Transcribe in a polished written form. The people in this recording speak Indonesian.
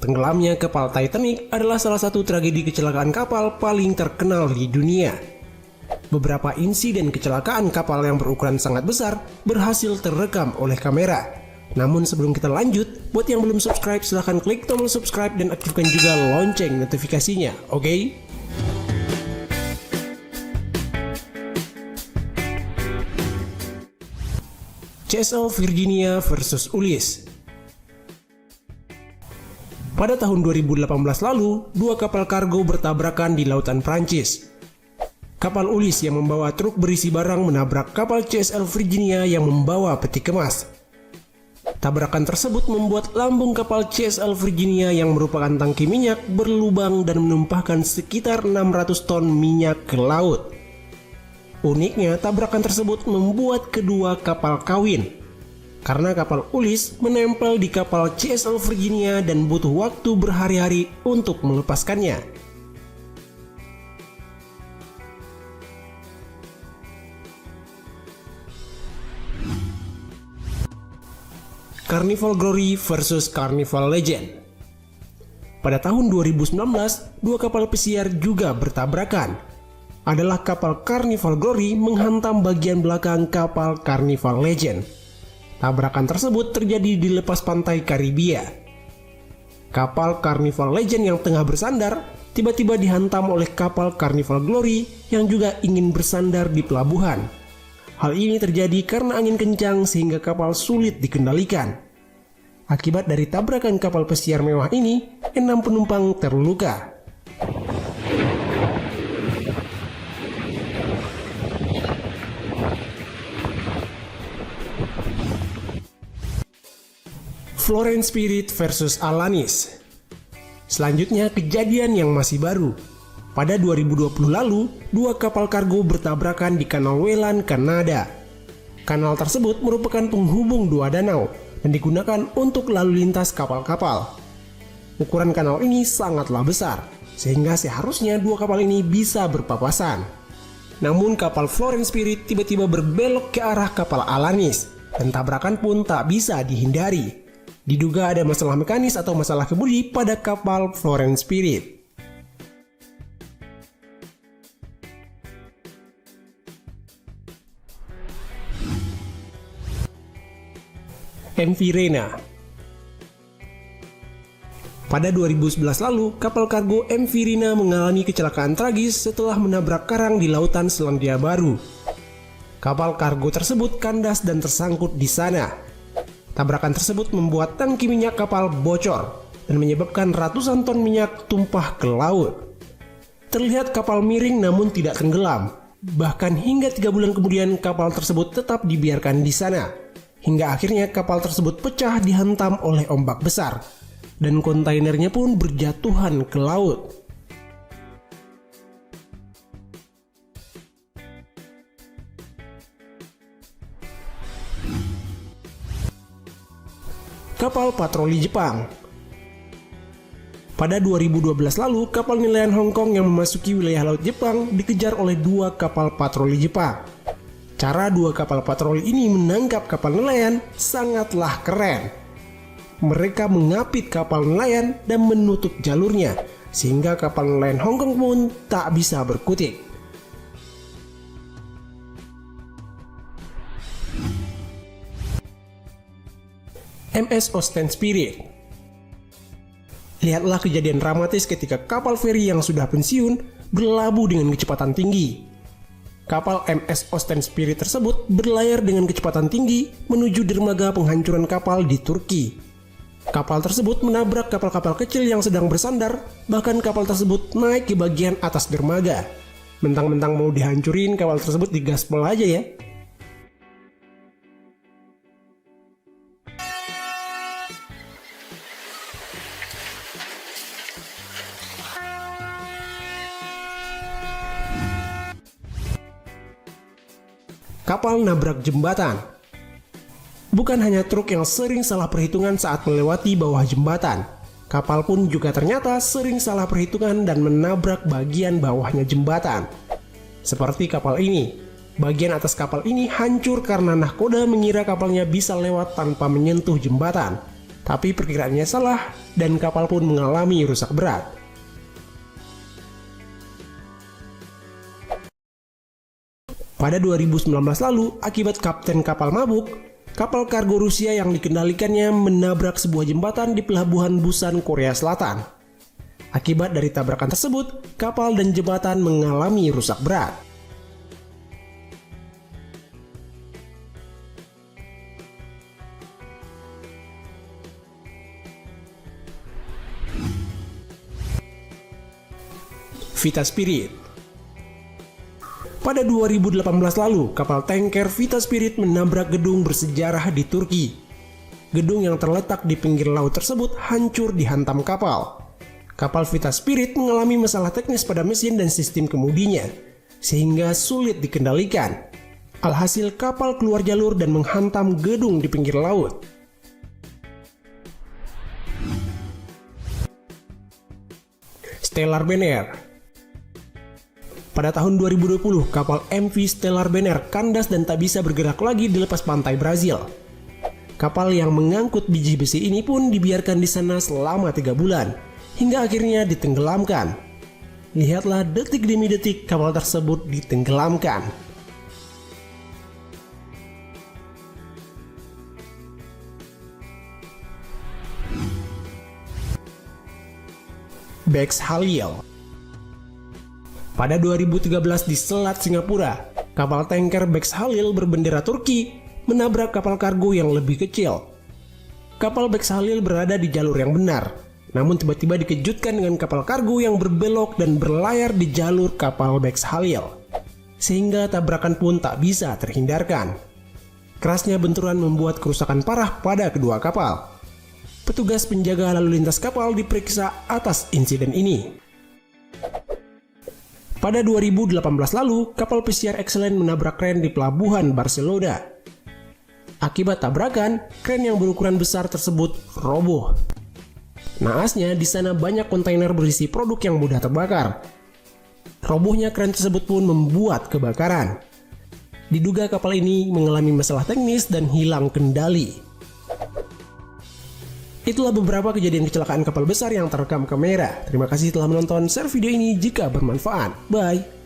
Tenggelamnya kapal Titanic adalah salah satu tragedi kecelakaan kapal paling terkenal di dunia. Beberapa insiden kecelakaan kapal yang berukuran sangat besar berhasil terekam oleh kamera. Namun sebelum kita lanjut, buat yang belum subscribe silahkan klik tombol subscribe dan aktifkan juga lonceng notifikasinya, oke? CSL Virginia versus Ulysse. Pada tahun 2018 lalu, dua kapal kargo bertabrakan di lautan Prancis. Kapal Ulysse yang membawa truk berisi barang menabrak kapal CSL Virginia yang membawa peti kemas. Tabrakan tersebut membuat lambung kapal CSL Virginia yang merupakan tangki minyak berlubang dan menumpahkan sekitar 600 ton minyak ke laut. Uniknya, tabrakan tersebut membuat kedua kapal kawin. Karena kapal Ulysse menempel di kapal CSL Virginia dan butuh waktu berhari-hari untuk melepaskannya. Carnival Glory versus Carnival Legend. Pada tahun 2019, dua kapal pesiar juga bertabrakan. Adalah kapal Carnival Glory menghantam bagian belakang kapal Carnival Legend. Tabrakan tersebut terjadi di lepas pantai Karibia. Kapal Carnival Legend yang tengah bersandar tiba-tiba dihantam oleh kapal Carnival Glory yang juga ingin bersandar di pelabuhan. Hal ini terjadi karena angin kencang sehingga kapal sulit dikendalikan. Akibat dari tabrakan kapal pesiar mewah ini, 6 penumpang terluka. Florence Spirit versus Alanis. Selanjutnya kejadian yang masih baru. Pada 2020 lalu, dua kapal kargo bertabrakan di Kanal Welland, Kanada. Kanal tersebut merupakan penghubung dua danau dan digunakan untuk lalu lintas kapal-kapal. Ukuran kanal ini sangatlah besar, sehingga seharusnya dua kapal ini bisa berpapasan. Namun kapal Florence Spirit tiba-tiba berbelok ke arah kapal Alanis, dan tabrakan pun tak bisa dihindari. Diduga ada masalah mekanis atau masalah kemudi pada kapal Florence Spirit. MV Rena. Pada 2011 lalu, kapal kargo MV Rena mengalami kecelakaan tragis setelah menabrak karang di lautan Selandia Baru. Kapal kargo tersebut kandas dan tersangkut di sana. Tabrakan tersebut membuat tangki minyak kapal bocor dan menyebabkan ratusan ton minyak tumpah ke laut. Terlihat kapal miring namun tidak tenggelam. Bahkan hingga 3 bulan kemudian kapal tersebut tetap dibiarkan di sana. Hingga akhirnya kapal tersebut pecah dihantam oleh ombak besar. Dan kontainernya pun berjatuhan ke laut. Kapal patroli Jepang. Pada 2012 lalu, kapal nelayan Hong Kong yang memasuki wilayah laut Jepang dikejar oleh dua kapal patroli Jepang. Cara dua kapal patroli ini menangkap kapal nelayan sangatlah keren. Mereka mengapit kapal nelayan dan menutup jalurnya, sehingga kapal nelayan Hong Kong pun tak bisa berkutik. MS Ocean Spirit. Lihatlah kejadian dramatis ketika kapal feri yang sudah pensiun berlabuh dengan kecepatan tinggi. Kapal MS Ocean Spirit tersebut berlayar dengan kecepatan tinggi menuju dermaga penghancuran kapal di Turki. Kapal tersebut menabrak kapal-kapal kecil yang sedang bersandar, bahkan kapal tersebut naik ke bagian atas dermaga. Mentang-mentang mau dihancurin, kapal tersebut digaspol aja ya. Kapal nabrak jembatan. Bukan hanya truk yang sering salah perhitungan saat melewati bawah jembatan, kapal pun juga ternyata sering salah perhitungan dan menabrak bagian bawahnya jembatan. Seperti kapal ini, bagian atas kapal ini hancur karena nahkoda mengira kapalnya bisa lewat tanpa menyentuh jembatan. Tapi perkiraannya salah dan kapal pun mengalami rusak berat. Pada 2019 lalu, akibat kapten kapal mabuk, kapal kargo Rusia yang dikendalikannya menabrak sebuah jembatan di pelabuhan Busan, Korea Selatan. Akibat dari tabrakan tersebut, kapal dan jembatan mengalami rusak berat. Vita Spirit. Pada 2018 lalu, kapal tanker Vita Spirit menabrak gedung bersejarah di Turki. Gedung yang terletak di pinggir laut tersebut hancur dihantam kapal. Kapal Vita Spirit mengalami masalah teknis pada mesin dan sistem kemudinya, sehingga sulit dikendalikan. Alhasil kapal keluar jalur dan menghantam gedung di pinggir laut. Stellar Banner. Pada tahun 2020, kapal MV Stellar Banner kandas dan tak bisa bergerak lagi di lepas pantai Brazil. Kapal yang mengangkut biji besi ini pun dibiarkan di sana selama 3 bulan, hingga akhirnya ditenggelamkan. Lihatlah detik demi detik kapal tersebut ditenggelamkan. Bex Halil. Pada 2013 di Selat Singapura, kapal tanker Bex Halil berbendera Turki menabrak kapal kargo yang lebih kecil. Kapal Bex Halil berada di jalur yang benar, namun tiba-tiba dikejutkan dengan kapal kargo yang berbelok dan berlayar di jalur kapal Bex Halil, sehingga tabrakan pun tak bisa terhindarkan. Kerasnya benturan membuat kerusakan parah pada kedua kapal. Petugas penjaga lalu lintas kapal diperiksa atas insiden ini. Pada 2018 lalu, kapal pesiar Excellent menabrak kren di pelabuhan Barcelona. Akibat tabrakan, kren yang berukuran besar tersebut roboh. Naasnya, di sana banyak kontainer berisi produk yang mudah terbakar. Robohnya kren tersebut pun membuat kebakaran. Diduga kapal ini mengalami masalah teknis dan hilang kendali. Itulah beberapa kejadian kecelakaan kapal besar yang terekam kamera. Terima kasih telah menonton. Share video ini jika bermanfaat. Bye.